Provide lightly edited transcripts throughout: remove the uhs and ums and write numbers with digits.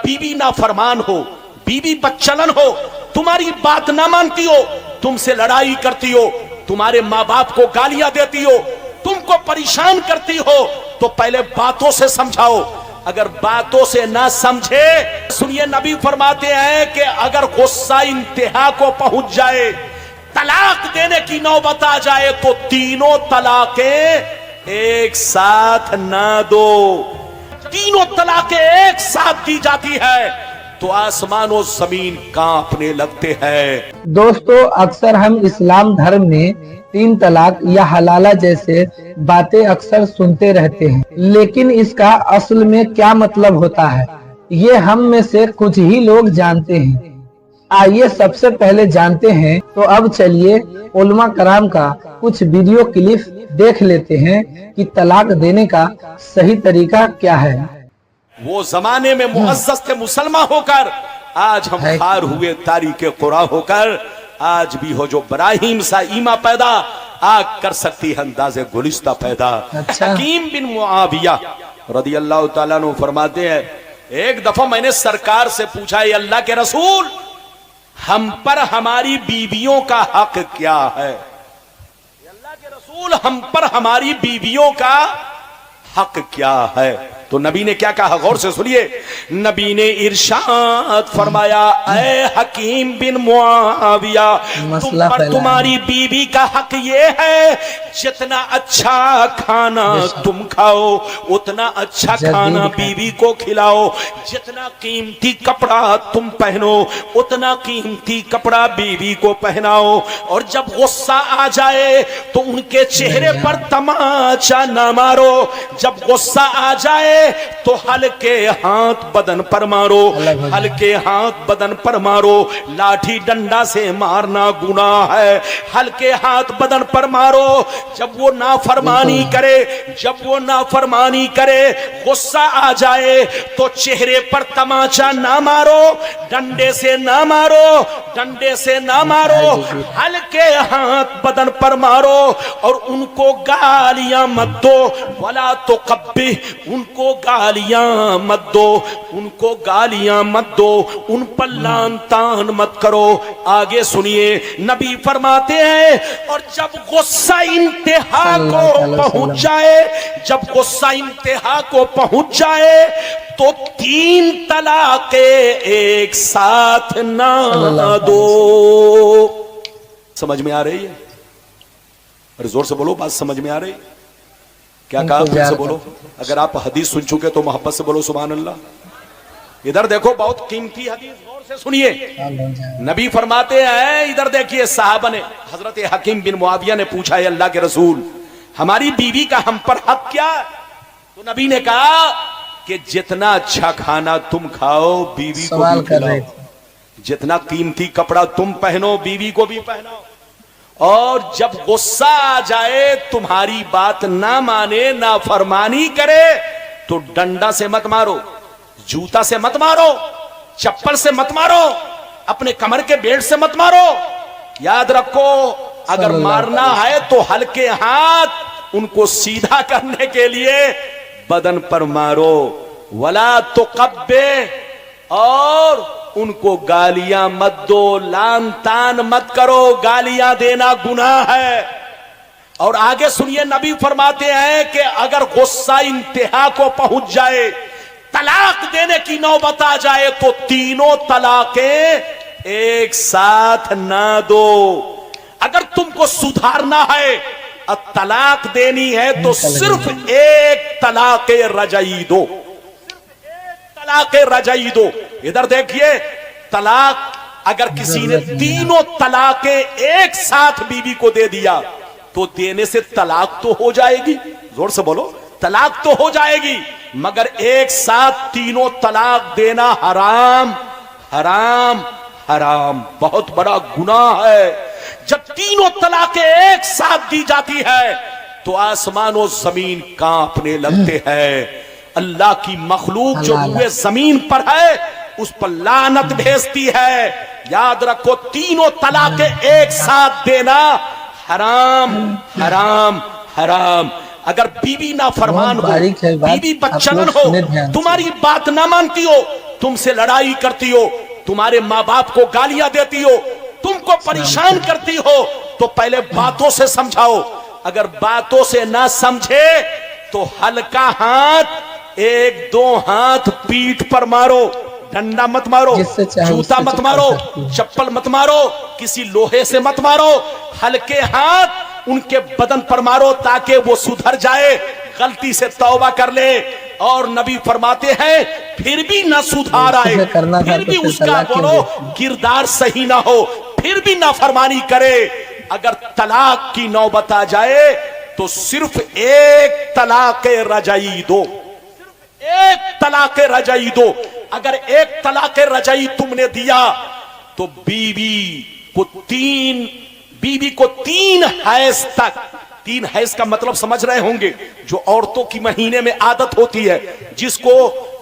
बीवी नाफरमान हो, बीवी बदचलन हो, तुम्हारी बात ना मानती हो, तुमसे लड़ाई करती हो, तुम्हारे माँ बाप को गालियां देती हो, तुमको परेशान करती हो, तो पहले बातों से समझाओ। अगर बातों से ना समझे, सुनिए नबी फरमाते हैं कि अगर गुस्सा इंतहा को पहुंच जाए, तलाक देने की नौबत आ जाए, तो तीनों तलाकें एक साथ ना दो। तीनों तलाकें एक साथ दी जाती है तो आसमान और जमीन कांपने लगते हैं। दोस्तों, अक्सर हम इस्लाम धर्म में 3 तलाक या हलाला जैसे बातें अक्सर सुनते रहते हैं, लेकिन इसका असल में क्या मतलब होता है, ये हम में से कुछ ही लोग जानते हैं। आइए सबसे पहले जानते हैं। तो अब चलिए उलमा कराम का कुछ वीडियो क्लिप देख लेते हैं कि तलाक देने का सही तरीका क्या है। वो जमाने में मुअज़्ज़ज़ थे मुसलमान होकर, आज हम खार हुए तारीके कुरा होकर, आज भी हो जो इब्राहिम सा ईमा पैदा, आग कर सकती है अंदाज़े गुलिस्ता पैदा। हकीम बिन मुआविया रदियल्लाहु ताला अन्हु फरमाते हैं, एक दफा मैंने सरकार से पूछा, ये अल्लाह के रसूल, हम पर हमारी बीवियों का हक क्या है? अल्लाह के रसूल, हम पर हमारी बीवियों का हक क्या है? तो नबी ने क्या कहा, गौर से सुनिए। नबी ने इरशाद फरमाया, ऐ हकीम बिन मुआविया, तुम पर तुम्हारी बीवी का हक ये है, जितना अच्छा खाना तुम खाओ उतना अच्छा खाना बीवी को खिलाओ, जितना कीमती कपड़ा तुम पहनो उतना कीमती कपड़ा बीवी को पहनाओ, और जब गुस्सा आ जाए तो उनके चेहरे पर तमाचा ना मारो, जब गुस्सा आ जाए तो हल्के हाथ बदन पर मारो, हल्के हाथ बदन पर मारो। लाठी डंडा से मारना गुनाह है, हल्के हाथ बदन पर मारो। जब वो नाफरमानी करे, जब वो नाफरमानी करे, गुस्सा आ जाए तो चेहरे पर तमाचा ना मारो, डंडे से ना मारो, डंडे से ना मारो, हल्के हाथ बदन पर मारो, और उनको गालियां मत दो, वला तो कब्बी, उनको गालियां मत दो, उनको गालियां मत दो, उन पर लान तान मत करो। आगे सुनिए, नबी फरमाते हैं, और जब गुस्सा इंतहा को पहुंच जाए, जब गुस्सा इंतहा को पहुंच जाए, तो 3 तलाके एक साथ ना दो। समझ में आ रही है? अरे जोर से बोलो, बात समझ में आ रही? क्या कहा? फिर से बोलो। अगर आप हदीस सुन चुके तो मोहब्बत से बोलो सुभान अल्लाह। इधर देखो, बहुत कीमती हदीस, गौर से सुनिए। नबी फरमाते हैं, इधर देखिए, साहबा ने, हजरत हकीम बिन मुआविया ने पूछा, है अल्लाह के रसूल, हमारी बीवी का हम पर हक क्या? तो नबी ने कहा कि जितना अच्छा खाना तुम खाओ बीवी को भी खिलाओ, जितना कीमती कपड़ा तुम पहनो बीवी को भी पहनाओ, और जब गुस्सा आ जाए, तुम्हारी बात ना माने, ना फरमानी करे, तो डंडा से मत मारो, जूता से मत मारो, चप्पल से मत मारो, अपने कमर के बेल्ट से मत मारो। याद रखो, अगर मारना है तो हल्के हाथ उनको सीधा करने के लिए बदन पर मारो, वला तो कब्बे, और उनको गालियां मत दो, लान तान मत करो, गालियां देना गुनाह है। और आगे सुनिए, नबी फरमाते हैं कि अगर गुस्सा इंतहा को पहुंच जाए, तलाक देने की नौबत आ जाए, तो तीनों तलाकें एक साथ ना दो। अगर तुमको सुधारना है, तलाक देनी है, तो सिर्फ एक तलाक रजई दो, तलाक रजई दो। इधर देखिए, तलाक अगर किसी ने तीनों तलाकें एक साथ बीवी को दे दिया, तो देने से तलाक तो हो जाएगी, जोर से बोलो, तलाक तो हो जाएगी, मगर एक साथ तीनों तलाक देना हराम, हराम, हराम, बहुत बड़ा गुनाह है। जब तीनों तलाकें एक साथ दी जाती है तो आसमान और जमीन कांपने लगते हैं। अल्लाह की मखलूक जो हुए जमीन पर है, उस पर लानत भेजती है। याद रखो, तीनों तलाकें एक साथ देना हराम, हराम, हराम। अगर बीवी ना फरमान हो, बीवी बदचलन हो, तुम्हारी बात ना मानती हो, तुमसे लड़ाई करती हो, तुम्हारे माँ बाप को गालियां देती हो, तुमको परेशान करती हो, तो पहले बातों से समझाओ। अगर बातों से ना समझे तो हल्का हाथ, एक दो हाथ पीठ पर मारो, डंडा मत मारो, जूता मत मारो, चप्पल मत मारो, किसी लोहे से मत मारो, हल्के हाथ उनके बदन पर मारो ताकि वो सुधर जाए, गलती से तौबा कर ले। और नबी फरमाते हैं फिर भी ना सुधार आए, फिर भी उसका बोलो किरदार सही ना हो, फिर भी नाफरमानी करे, अगर तलाक की नौबत आ जाए तो सिर्फ एक तलाक रजाई दो, एक तलाक रजाई दो। अगर एक तलाक रजाई तुमने दिया तो बीवी को तीन हैज तक, तीन हैज का मतलब समझ रहे होंगे, जो औरतों की महीने में आदत होती है, जिसको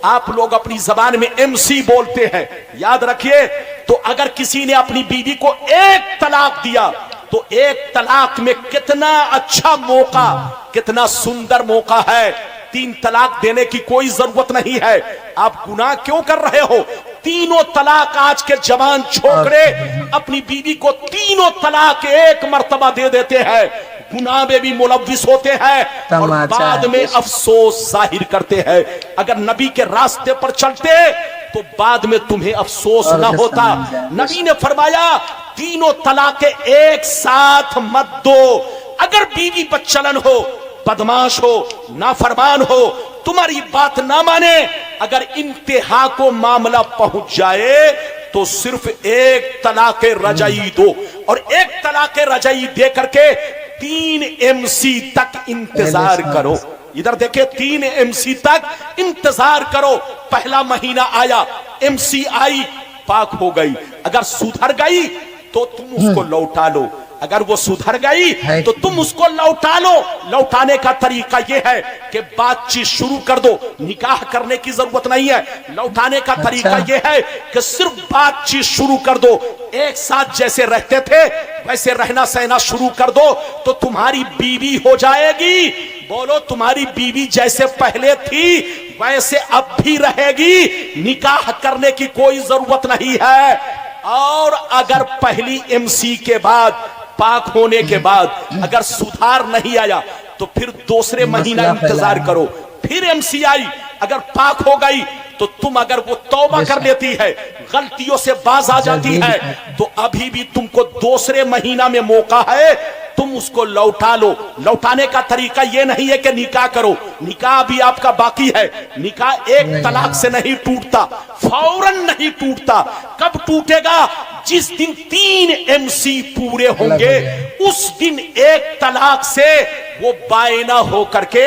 आप लोग अपनी जबान में MC बोलते हैं, याद रखिए। तो अगर किसी ने अपनी बीवी को एक तलाक दिया तो एक तलाक में कितना अच्छा मौका, कितना सुंदर मौका है। तीन तलाक देने की कोई जरूरत नहीं है। आप गुनाह क्यों कर रहे हो? तीनों तलाक आज के जवान छोकरे अपनी बीवी को तीनों तलाक एक मर्तबा दे देते हैं, गुनाह में भी मुलव्विस होते हैं और बाद में अफसोस जाहिर करते हैं। अगर नबी के रास्ते पर चलते तो बाद में तुम्हें अफसोस ना होता। नबी ने फरमाया तीनों तलाके एक साथ मत दो। अगर बीवी बदचलन हो, बदमाश हो, नाफरमान हो, तुम्हारी बात ना माने, अगर इंतहा को मामला पहुंच जाए तो सिर्फ एक तलाक रजाई दो, और एक तलाक रजाई दे करके 3 MC तक इंतजार करो। इधर देखिए, 3 MC तक इंतजार करो। पहला महीना आया, MC आई, पाक हो गई, अगर सुधर गई तो तुम उसको लौटा लो, अगर वो सुधर गई तो तुम उसको लौटा लो। लौटाने का तरीका यह है कि बातचीत शुरू कर दो, निकाह करने की जरूरत नहीं है। लौटाने का तरीका यह है कि सिर्फ बातचीत शुरू कर दो। एक साथ जैसे रहते थे वैसे रहना सहना शुरू कर दो तो तुम्हारी बीवी हो जाएगी। बोलो, तुम्हारी बीवी जैसे पहले थी वैसे अब भी रहेगी। निकाह करने की कोई जरूरत नहीं है। और अगर पहली MC के बाद, पाक होने के बाद अगर सुधार नहीं आया तो फिर दूसरे महीना इंतजार करो। फिर MC आई, अगर पाक हो गई तो तुम, अगर वो तौबा कर लेती है, गलतियों से बाज आ जाती है, तो अभी भी तुमको दूसरे महीना में मौका है, तुम उसको लौटा लो। लौटाने का तरीका ये नहीं है कि निकाह करो, निकाह भी आपका बाकी है। निकाह एक तलाक से नहीं टूटता, फौरन नहीं टूटता। कब टूटेगा? जिस दिन 3 MC पूरे होंगे, उस दिन एक तलाक से वो बायना होकर के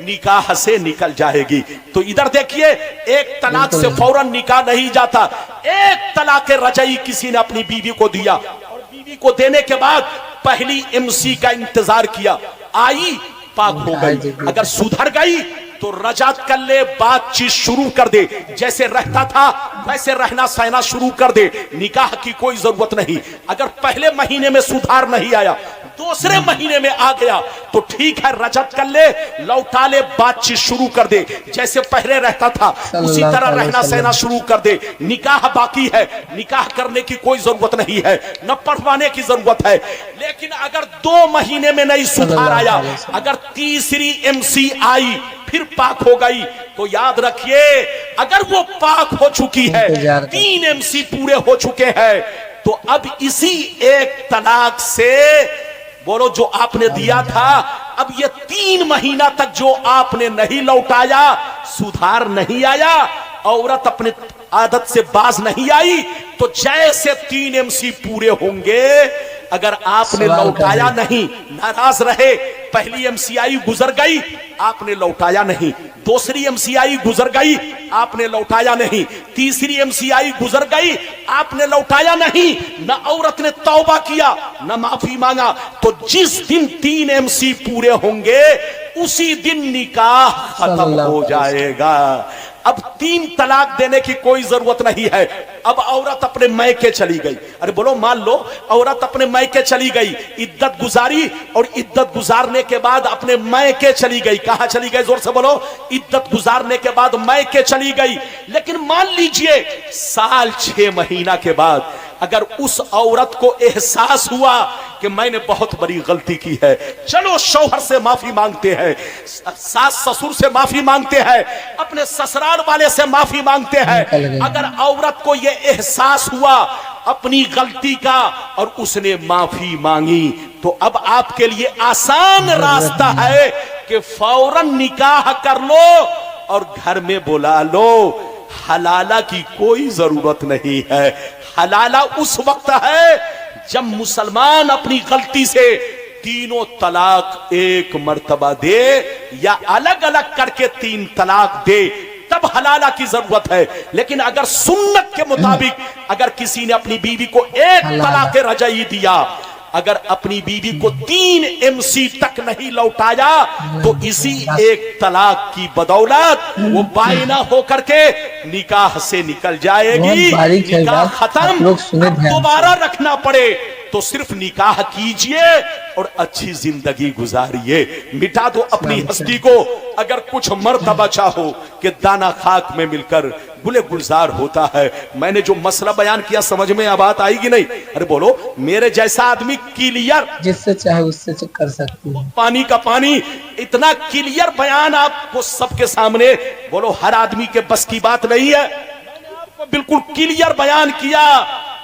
निकाह से निकल जाएगी। तो इधर देखिए, एक तलाक से फौरन निकाह नहीं जाता। एक तलाक रजाई किसी ने अपनी बीवी को दिया और बीवी को देने के बाद पहली MC का इंतजार किया, आई, पाक हो गई, अगर सुधर गई तो रजात कर ले, बातचीत शुरू कर दे, जैसे रहता था वैसे रहना सहना शुरू कर दे, निकाह की कोई जरूरत नहीं। अगर पहले महीने में सुधार नहीं आया, दूसरे महीने में आ गया तो ठीक है, रजत कर ले, लौटा ले, बातचीत शुरू कर दे, जैसे पहले रहता था उसी तरह रहना सहना शुरू कर दे। निकाह बाकी है, निकाह करने की कोई जरूरत नहीं है, न पढ़वाने की जरूरत है। लेकिन अगर 2 महीने में नहीं सुधार आया, अगर तीसरी MC आई, फिर पाक हो गई, तो याद रखिए, अगर वो पाक हो चुकी है, 3 MC पूरे हो चुके हैं, तो अब इसी एक तलाक से, बोलो, जो आपने दिया था, अब ये 3 महीना तक जो आपने नहीं लौटाया, सुधार नहीं आया, औरत अपने आदत से बाज नहीं आई, तो जैसे 3 MC पूरे होंगे, अगर आपने लौटाया नहीं, नाराज रहे, पहली MC आई, गुजर गई, आपने लौटाया नहीं, दूसरी MC आई, गुजर गई, आपने लौटाया नहीं, तीसरी MC आई, गुजर गई, आपने लौटाया नहीं, न औरत ने तौबा किया, न माफी मांगा, तो जिस दिन 3 MC पूरे होंगे उसी दिन निकाह खत्म हो जाएगा। अब 3 तलाक देने की कोई जरूरत नहीं है। अब औरत अपने मैके चली गई, अरे बोलो मान लो औरत अपने मैके चली गई, इद्दत गुजारी और इद्दत गुजारने के बाद अपने मैके चली गई। कहां चली गई? जोर से बोलो। इद्दत गुजारने के बाद मैके चली गई। लेकिन मान लीजिए साल 6 महीना के बाद अगर उस औरत को एहसास हुआ कि मैंने बहुत बड़ी गलती की है, चलो शौहर से माफी मांगते हैं, सास ससुर से माफी मांगते हैं, अपने ससुराल वाले से माफी मांगते हैं। अगर औरत को यह एहसास हुआ अपनी गलती का और उसने माफी मांगी, तो अब आपके लिए आसान रास्ता है कि फौरन निकाह कर लो और घर में बुला लो। हलाला की कोई जरूरत नहीं है। हलाला उस वक्त है जब मुसलमान अपनी गलती से 3 तलाक एक मर्तबा दे या अलग अलग करके 3 तलाक दे, तब हलाला की जरूरत है। लेकिन अगर सुन्नत के मुताबिक अगर किसी ने अपनी बीवी को 1 तलाक रजाई दिया, अगर अपनी बीवी को 3 MC तक नहीं लौटाया, तो इसी 1 तलाक की बदौलत वो बाइना होकर के निकाह से निकल जाएगी। निकाह खत्म, दोबारा रखना पड़े तो सिर्फ निकाह कीजिए और अच्छी जिंदगी गुजारिए। मिटा दो अपनी हस्ती को। अगर कुछ मर्तबा चाहो कि दाना खाक में मिलकर गुले गुलजार होता है। मैंने जो मसला बयान किया समझ में बात आएगी नहीं? अरे बोलो, मेरे जैसा आदमी क्लियर, जिससे चाहे उससे कर सकती है। पानी का पानी, इतना क्लियर बयान आपको सबके सामने, बोलो हर आदमी के बस की बात नहीं है। मैंने आपको बिल्कुल क्लियर बयान किया।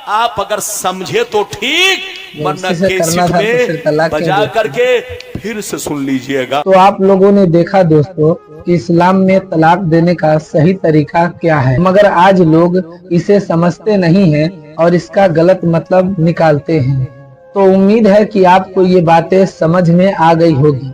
आप अगर समझे तो ठीक, वरना केसिट में बजा करके फिर से सुन लीजिएगा। तो आप लोगों ने देखा दोस्तों कि इस्लाम में तलाक देने का सही तरीका क्या है, मगर आज लोग इसे समझते नहीं हैं और इसका गलत मतलब निकालते हैं। तो उम्मीद है कि आपको ये बातें समझ में आ गई होगी।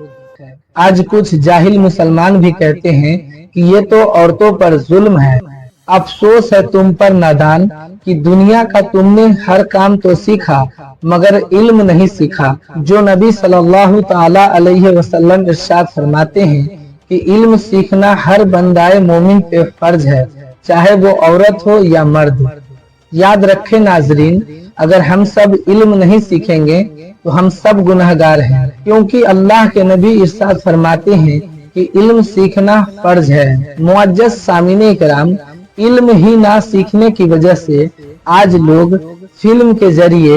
आज कुछ जाहिल मुसलमान भी कहते हैं कि ये तो औरतों पर जुल्म है। अफसोस है तुम पर नादान कि दुनिया का तुमने हर काम तो सीखा मगर इल्म नहीं सीखा। जो नबी सल्लल्लाहु ताला अलैहि वसल्लम इरशाद फरमाते हैं कि इल्म सीखना हर बंदाए मोमिन पे फर्ज है, चाहे वो औरत हो या मर्द। याद रखें नाजरीन, अगर हम सब इल्म नहीं सीखेंगे तो हम सब गुनहगार हैं, क्योंकि अल्लाह के नबी इरशाद फरमाते हैं कि इल्म सीखना फर्ज है। मुअज्जज़ सामीने किराम, इल्म ही ना सीखने की वजह से आज लोग फिल्म के जरिए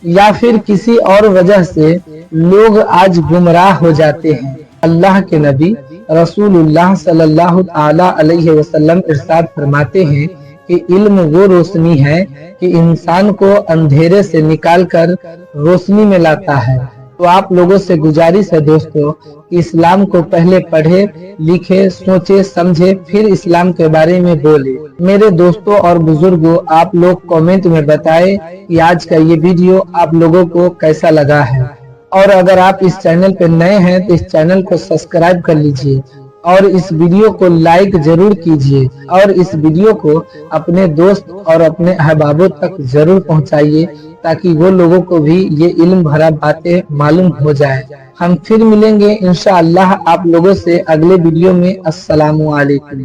या फिर किसी और वजह से लोग आज गुमराह हो जाते हैं। अल्लाह के नबी रसूलुल्लाह सल्लल्लाहु ताला अलैहि वसल्लम इरशाद फरमाते हैं कि इल्म वो रोशनी है कि इंसान को अंधेरे से निकालकर रोशनी में लाता है। तो आप लोगों से गुजारिश है दोस्तों कि इस्लाम को पहले पढ़े, लिखे, सोचे, समझे, फिर इस्लाम के बारे में बोले। मेरे दोस्तों और बुजुर्गों, आप लोग कमेंट में बताएं कि आज का ये वीडियो आप लोगों को कैसा लगा है। और अगर आप इस चैनल पर नए हैं तो इस चैनल को सब्सक्राइब कर लीजिए और इस वीडियो को लाइक जरूर कीजिए और इस वीडियो को अपने दोस्त और अपने अहबाबों तक जरूर पहुंचाइए ताकि वो लोगों को भी ये इल्म भरा बातें मालूम हो जाए। हम फिर मिलेंगे इंशाअल्लाह आप लोगों से अगले वीडियो में। अस्सलामु अलैकुम।